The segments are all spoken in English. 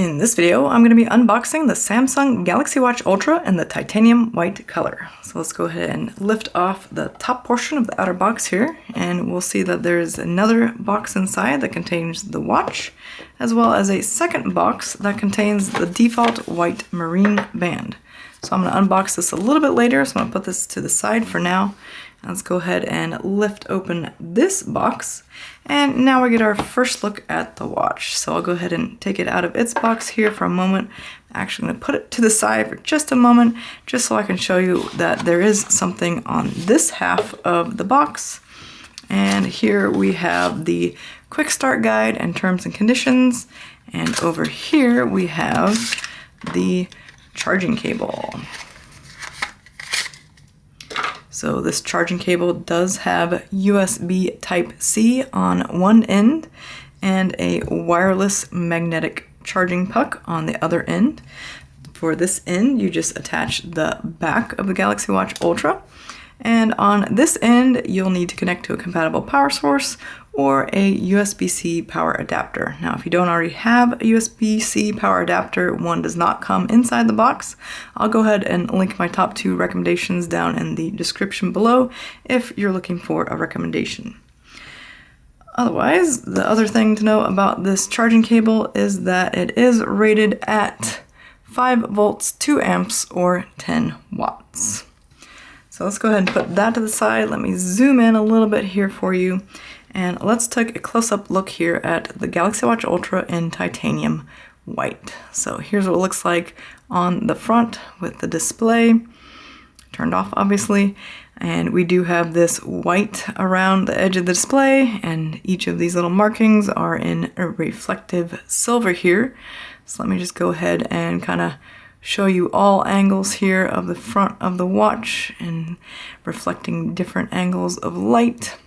In this video, I'm going to be unboxing the Samsung Galaxy Watch Ultra in the titanium white color. So let's go ahead and lift off the top portion of the outer box here, and we'll see that there's another box inside that contains the watch, as well as a second box that contains the default white marine band. So I'm going to unbox this a little bit later, so I'm going to put this to the side for now. Let's go ahead and lift open this box, and now we get our first look at the watch. So I'll go ahead and take it out of its box here for a moment. I'm actually going to put it to the side for just a moment, just so I can show you that there is something on this half of the box. And here we have the quick start guide and terms and conditions, and over here we have the charging cable. So this charging cable does have USB Type-C on one end and a wireless magnetic charging puck on the other end. For this end, you just attach the back of the Galaxy Watch Ultra, and on this end, you'll need to connect to a compatible power source or a USB-C power adapter. Now, if you don't already have a USB-C power adapter, one does not come inside the box. I'll go ahead and link my top two recommendations down in the description below if you're looking for a recommendation. Otherwise, the other thing to know about this charging cable is that it is rated at 5 volts, 2 amps, or 10 watts. So let's go ahead and put that to the side. Let me zoom in a little bit here for you. And let's take a close-up look here at the Galaxy Watch Ultra in titanium white. So here's what it looks like on the front with the display turned off, obviously. And we do have this white around the edge of the display, and each of these little markings are in a reflective silver here. So let me just go ahead and kind of show you all angles here of the front of the watch and reflecting different angles of light.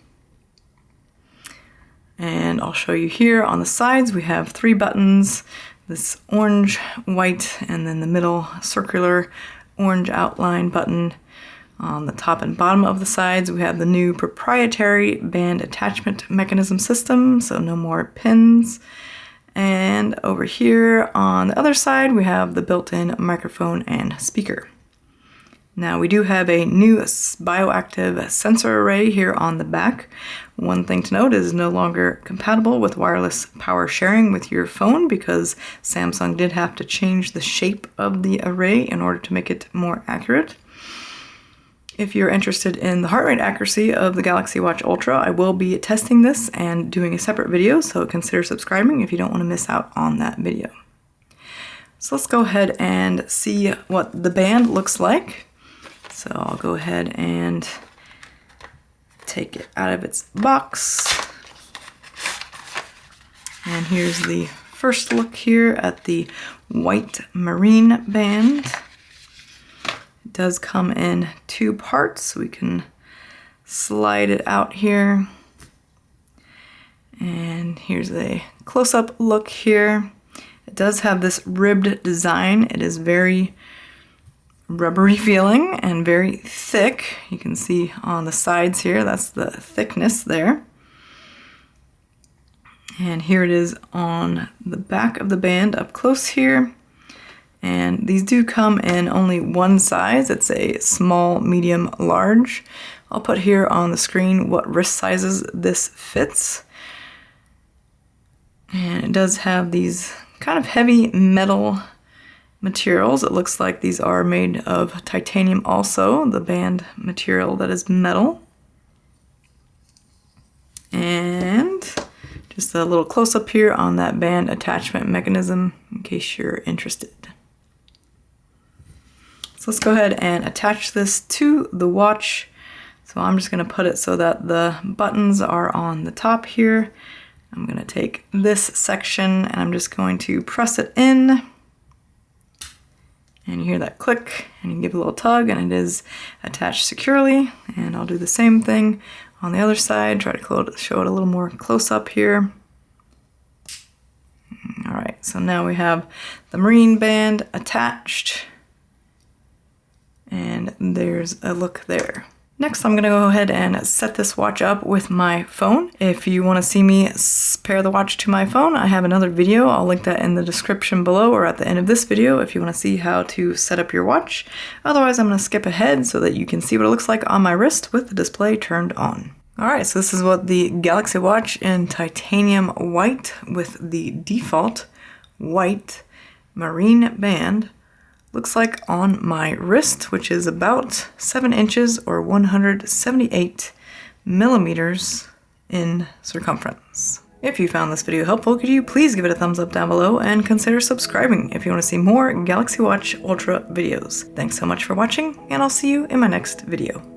And I'll show you here on the sides we have 3 buttons, this orange, white, and then the middle circular orange outline button. On the top and bottom of the sides we have the new proprietary band attachment mechanism system, so no more pins. And over here on the other side we have the built-in microphone and speaker. Now we do have a new bioactive sensor array here on the back. One thing to note is no longer compatible with wireless power sharing with your phone because Samsung did have to change the shape of the array in order to make it more accurate. If you're interested in the heart rate accuracy of the Galaxy Watch Ultra, I will be testing this and doing a separate video, so consider subscribing if you don't want to miss out on that video. So let's go ahead and see what the band looks like. So I'll go ahead and take it out of its box. And here's the first look here at the white marine band. It does come in 2 parts, so we can slide it out here. And here's a close-up look here. It does have this ribbed design. It is very rubbery feeling and very thick. You can see on the sides here, that's the thickness there. And here it is on the back of the band up close here. And these do come in only one size. It's a small, medium, large. I'll put here on the screen what wrist sizes this fits. And it does have these kind of heavy metal materials. It looks like these are made of titanium also, the band material that is metal. And just a little close-up here on that band attachment mechanism in case you're interested. So let's go ahead and attach this to the watch. So I'm just going to put it so that the buttons are on the top here. I'm going to take this section and I'm just going to press it in. And you hear that click, and you give a little tug, and it is attached securely. And I'll do the same thing on the other side, try to show it a little more close up here. All right, so now we have the marine band attached. And there's a look there. Next, I'm going to go ahead and set this watch up with my phone. If you want to see me pair the watch to my phone, I have another video. I'll link that in the description below or at the end of this video if you want to see how to set up your watch. Otherwise, I'm going to skip ahead so that you can see what it looks like on my wrist with the display turned on. Alright, so this is what the Galaxy Watch in titanium white with the default white marine band looks like on my wrist, which is about 7 inches or 178 millimeters in circumference. If you found this video helpful, could you please give it a thumbs up down below and consider subscribing if you want to see more Galaxy Watch Ultra videos. Thanks so much for watching, and I'll see you in my next video.